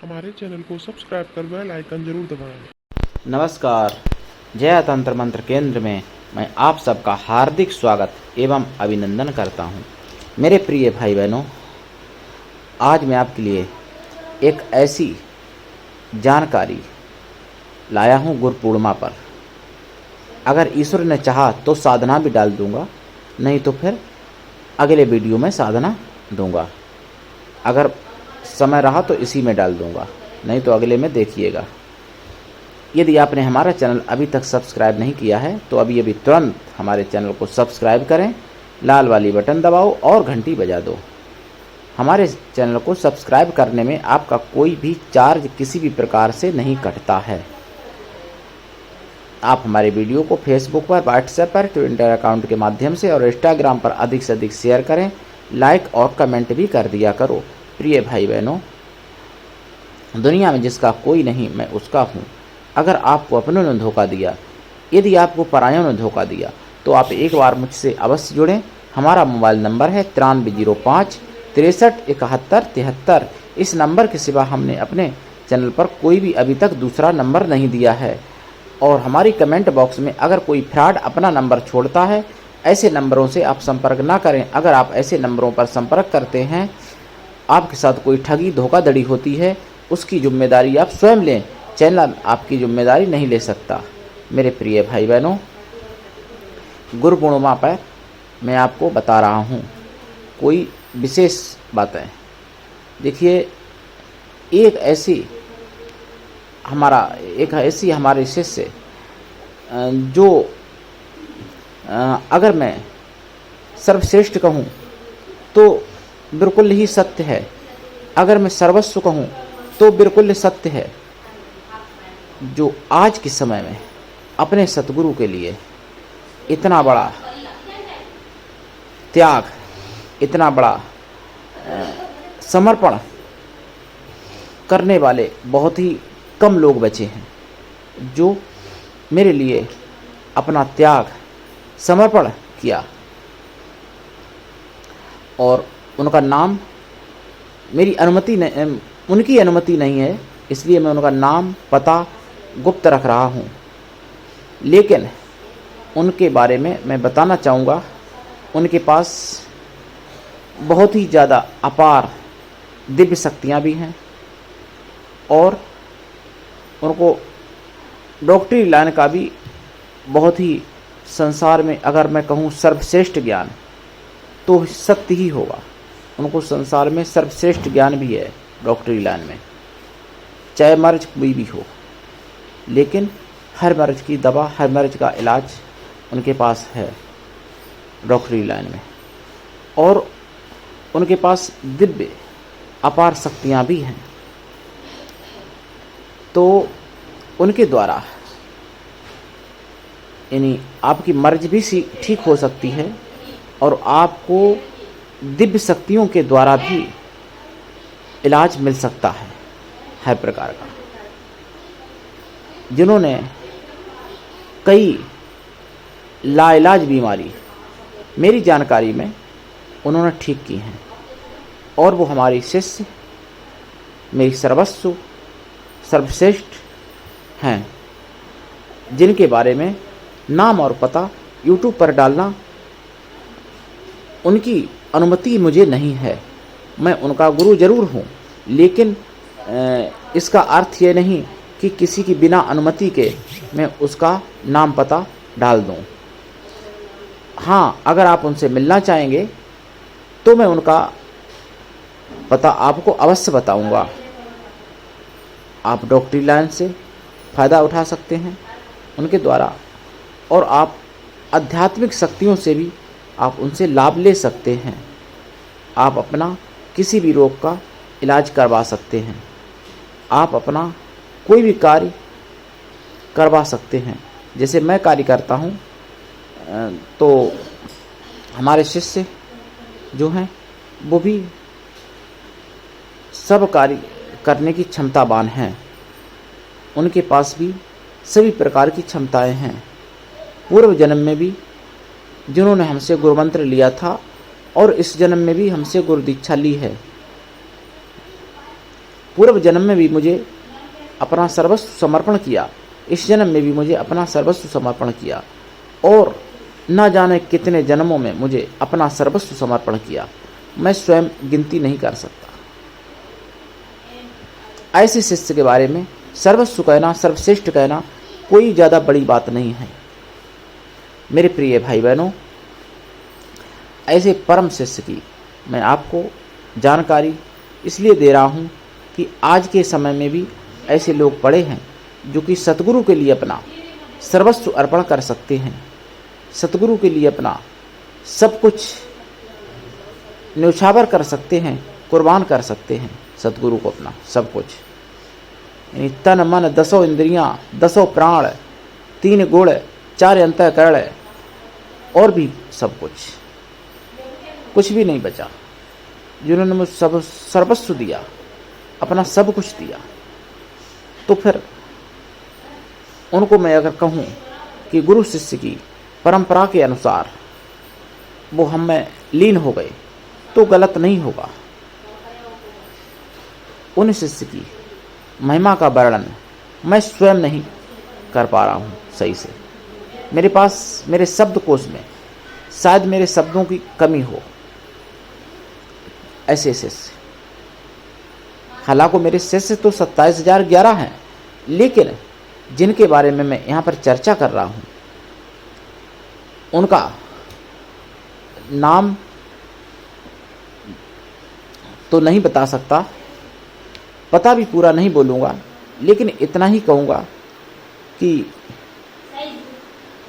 हमारे चैनल को सब्सक्राइब कर बेल आइकन जरूर दबाएं। नमस्कार। जय तंत्र मंत्र केंद्र में मैं आप सबका हार्दिक स्वागत एवं अभिनंदन करता हूं। मेरे प्रिय भाई बहनों, आज मैं आपके लिए एक ऐसी जानकारी लाया हूं गुरु पूर्णिमा पर। अगर ईश्वर ने चाहा तो साधना भी डाल दूंगा, नहीं तो फिर अगले वीडियो में साधना दूंगा। अगर समय रहा तो इसी में डाल दूंगा, नहीं तो अगले में देखिएगा। यदि आपने हमारा चैनल अभी तक सब्सक्राइब नहीं किया है तो अभी तुरंत हमारे चैनल को सब्सक्राइब करें, लाल वाली बटन दबाओ और घंटी बजा दो। हमारे चैनल को सब्सक्राइब करने में आपका कोई भी चार्ज किसी भी प्रकार से नहीं कटता है। आप हमारे वीडियो को फेसबुक पर, व्हाट्सएप पर, ट्विटर अकाउंट के माध्यम से और इंस्टाग्राम पर अधिक से अधिक शेयर करें, लाइक और कमेंट भी कर दिया करो। प्रिय भाई बहनों, दुनिया में जिसका कोई नहीं मैं उसका हूँ। अगर आपको अपनों ने धोखा दिया, यदि आपको परायों ने धोखा दिया, तो आप एक बार मुझसे अवश्य जुड़ें। हमारा मोबाइल नंबर है 9305 63 71 73। इस नंबर के सिवा हमने अपने चैनल पर कोई भी अभी तक दूसरा नंबर नहीं दिया है। और हमारी कमेंट बॉक्स में अगर कोई फ्रॉड अपना नंबर छोड़ता है, ऐसे नंबरों से आप संपर्क ना करें। अगर आप ऐसे नंबरों पर संपर्क करते हैं, आपके साथ कोई ठगी धोखाधड़ी होती है, उसकी जिम्मेदारी आप स्वयं लें। चैनल आपकी जिम्मेदारी नहीं ले सकता। मेरे प्रिय भाई बहनों, गुरु पूर्णिमा पर मैं आपको बता रहा हूँ कोई विशेष बातें। देखिए, एक ऐसी हमारे शिष्य जो अगर मैं सर्वश्रेष्ठ कहूँ तो बिल्कुल ही सत्य है, अगर मैं सर्वस्व कहूँ तो बिल्कुल सत्य है। जो आज के समय में अपने सतगुरु के लिए इतना बड़ा त्याग, इतना बड़ा समर्पण करने वाले बहुत ही कम लोग बचे हैं, जो मेरे लिए अपना त्याग समर्पण किया। और उनका नाम मेरी अनुमति नहीं, उनकी अनुमति नहीं है, इसलिए मैं उनका नाम पता गुप्त रख रहा हूँ। लेकिन उनके बारे में मैं बताना चाहूँगा, उनके पास बहुत ही ज़्यादा अपार दिव्य शक्तियाँ भी हैं और उनको डॉक्टरी लाइन का भी बहुत ही, संसार में अगर मैं कहूँ सर्वश्रेष्ठ ज्ञान तो सत्य ही होगा। उनको संसार में सर्वश्रेष्ठ ज्ञान भी है डॉक्टरी लाइन में, चाहे मर्ज कोई भी हो। लेकिन हर मर्ज की दवा, हर मर्ज का इलाज उनके पास है डॉक्टरी लाइन में। और उनके पास दिव्य अपार शक्तियाँ भी हैं। तो उनके द्वारा यानी आपकी मर्ज भी ठीक हो सकती है और आपको दिव्य शक्तियों के द्वारा भी इलाज मिल सकता है हर प्रकार का। जिन्होंने कई लाइलाज बीमारी मेरी जानकारी में उन्होंने ठीक की हैं, और वो हमारी शिष्य, मेरी सर्वस्व, सर्वश्रेष्ठ हैं, जिनके बारे में नाम और पता यूट्यूब पर डालना उनकी अनुमति मुझे नहीं है। मैं उनका गुरु जरूर हूँ, लेकिन इसका अर्थ ये नहीं कि किसी की बिना अनुमति के मैं उसका नाम पता डाल दूँ। हाँ, अगर आप उनसे मिलना चाहेंगे तो मैं उनका पता आपको अवश्य बताऊंगा। आप डॉक्टरी लाइन से फ़ायदा उठा सकते हैं उनके द्वारा, और आप आध्यात्मिक शक्तियों से भी आप उनसे लाभ ले सकते हैं। आप अपना किसी भी रोग का इलाज करवा सकते हैं, आप अपना कोई भी कार्य करवा सकते हैं। जैसे मैं कार्य करता हूँ, तो हमारे शिष्य जो हैं वो भी सब कार्य करने की क्षमतावान हैं। उनके पास भी सभी प्रकार की क्षमताएं हैं। पूर्व जन्म में भी जिन्होंने हमसे गुरु मंत्र लिया था और इस जन्म में भी हमसे गुरु दीक्षा ली है, पूर्व जन्म में भी मुझे अपना सर्वस्व समर्पण किया, इस जन्म में भी मुझे अपना सर्वस्व समर्पण किया, और न जाने कितने जन्मों में मुझे अपना सर्वस्व समर्पण किया। मैं स्वयं गिनती नहीं कर सकता। ऐसे शिष्य के बारे में सर्वस्व कहना, सर्वश्रेष्ठ कहना कोई ज़्यादा बड़ी बात नहीं है। मेरे प्रिय भाई बहनों, ऐसे परम शिष्य की मैं आपको जानकारी इसलिए दे रहा हूँ कि आज के समय में भी ऐसे लोग पड़े हैं जो कि सतगुरु के लिए अपना सर्वस्व अर्पण कर सकते हैं, सतगुरु के लिए अपना सब कुछ न्यौछावर कर सकते हैं, कुर्बान कर सकते हैं सतगुरु को अपना सब कुछ, यानी तन मन 10 इंद्रियां, 10 प्राण, 3 गुण, 4 अंतःकरण और भी सब कुछ भी नहीं बचा। जिन्होंने मुझे सब सर्वस्व दिया, अपना सब कुछ दिया, तो फिर उनको मैं अगर कहूँ कि गुरु शिष्य की परंपरा के अनुसार वो हम में लीन हो गए तो गलत नहीं होगा। उन शिष्य की महिमा का वर्णन मैं स्वयं नहीं कर पा रहा हूँ सही से। मेरे पास, मेरे शब्दकोश में शायद मेरे शब्दों की कमी हो। ऐसे शिष्य, हालांकि मेरे शिष्य तो 27,011 हैं, लेकिन जिनके बारे में मैं यहाँ पर चर्चा कर रहा हूँ उनका नाम तो नहीं बता सकता, पता भी पूरा नहीं बोलूँगा, लेकिन इतना ही कहूँगा कि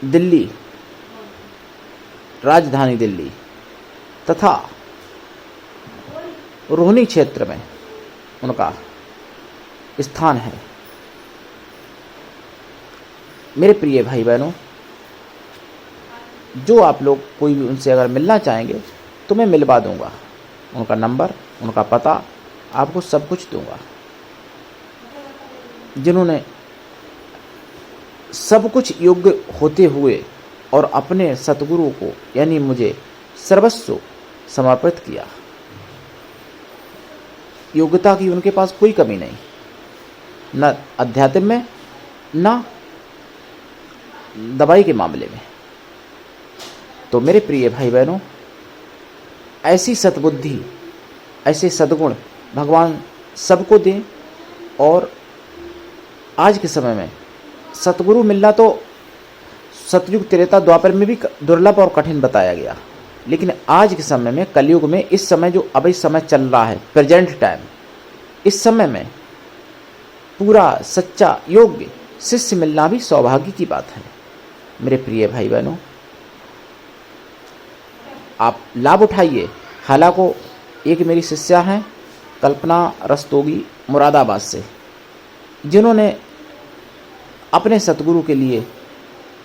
दिल्ली, राजधानी दिल्ली तथा रोहिणी क्षेत्र में उनका स्थान है। मेरे प्रिय भाई बहनों, जो आप लोग कोई भी उनसे अगर मिलना चाहेंगे तो मैं मिलवा दूंगा। उनका नंबर, उनका पता, आपको सब कुछ दूंगा। जिन्होंने सब कुछ योग्य होते हुए और अपने सतगुरु को यानी मुझे सर्वस्व समर्पित किया। योग्यता की उनके पास कोई कमी नहीं, न अध्यात्म में न दवाई के मामले में। तो मेरे प्रिय भाई बहनों, ऐसी सद्बुद्धि, ऐसे सद्गुण भगवान सबको दें। और आज के समय में सतगुरु मिलना तो सतयुग, त्रेता, द्वापर में भी दुर्लभ और कठिन बताया गया, लेकिन आज के समय में, कलयुग में, इस समय जो अभी समय चल रहा है, प्रेजेंट टाइम, इस समय में पूरा सच्चा योग्य शिष्य मिलना भी सौभाग्य की बात है। मेरे प्रिय भाई बहनों, आप लाभ उठाइए। हालांकि एक मेरी शिष्या हैं कल्पना रस्तोगी मुरादाबाद से, जिन्होंने अपने सतगुरु के लिए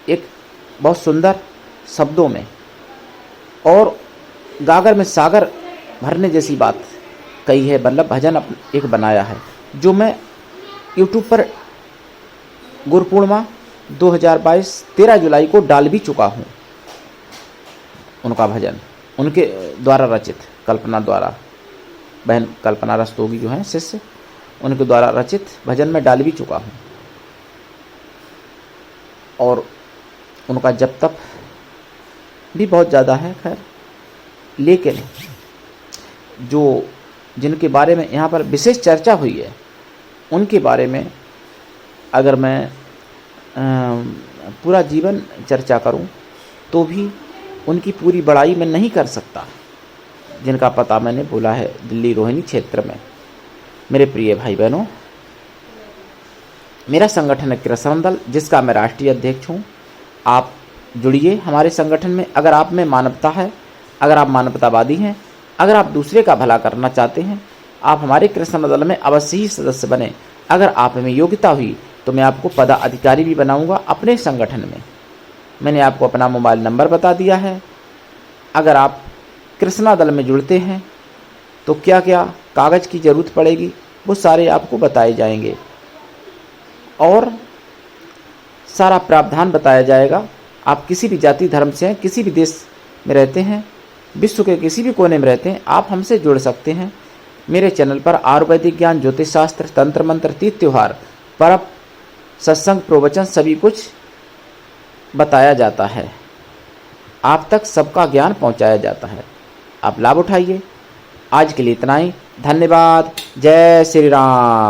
एक बहुत सुंदर शब्दों में और गागर में सागर भरने जैसी बात कही है, मतलब भजन एक बनाया है, जो मैं YouTube पर गुरु पूर्णिमा 2022 13 जुलाई को डाल भी चुका हूँ। उनका भजन उनके द्वारा रचित, कल्पना द्वारा, बहन कल्पना रस्तोगी जो हैं शिष्य, उनके द्वारा रचित भजन में डाल भी चुका हूँ। और उनका जप तप भी बहुत ज़्यादा है खैर, लेकिन जो जिनके बारे में यहाँ पर विशेष चर्चा हुई है, उनके बारे में अगर मैं पूरा जीवन चर्चा करूं तो भी उनकी पूरी बड़ाई मैं नहीं कर सकता, जिनका पता मैंने बोला है दिल्ली रोहिणी क्षेत्र में। मेरे प्रिय भाई बहनों, मेरा संगठन है कृष्ण दल, जिसका मैं राष्ट्रीय अध्यक्ष हूँ। आप जुड़िए हमारे संगठन में। अगर आप में मानवता है, अगर आप मानवतावादी हैं, अगर आप दूसरे का भला करना चाहते हैं, आप हमारे कृष्ण दल में अवश्य ही सदस्य बने। अगर आप में योग्यता हुई तो मैं आपको पदाधिकारी भी बनाऊंगा अपने संगठन में। मैंने आपको अपना मोबाइल नंबर बता दिया है। अगर आप कृष्णा दल में जुड़ते हैं तो क्या क्या कागज़ की ज़रूरत पड़ेगी, वो सारे आपको बताए जाएंगे और सारा प्रावधान बताया जाएगा। आप किसी भी जाति धर्म से हैं, किसी भी देश में रहते हैं, विश्व के किसी भी कोने में रहते हैं, आप हमसे जुड़ सकते हैं। मेरे चैनल पर आयुर्वेदिक ज्ञान, ज्योतिष शास्त्र, तंत्र मंत्र, तीज त्योहार, पर्व, सत्संग, प्रवचन सभी कुछ बताया जाता है। आप तक सबका ज्ञान पहुंचाया जाता है। आप लाभ उठाइए। आज के लिए इतना ही। धन्यवाद। जय श्री राम।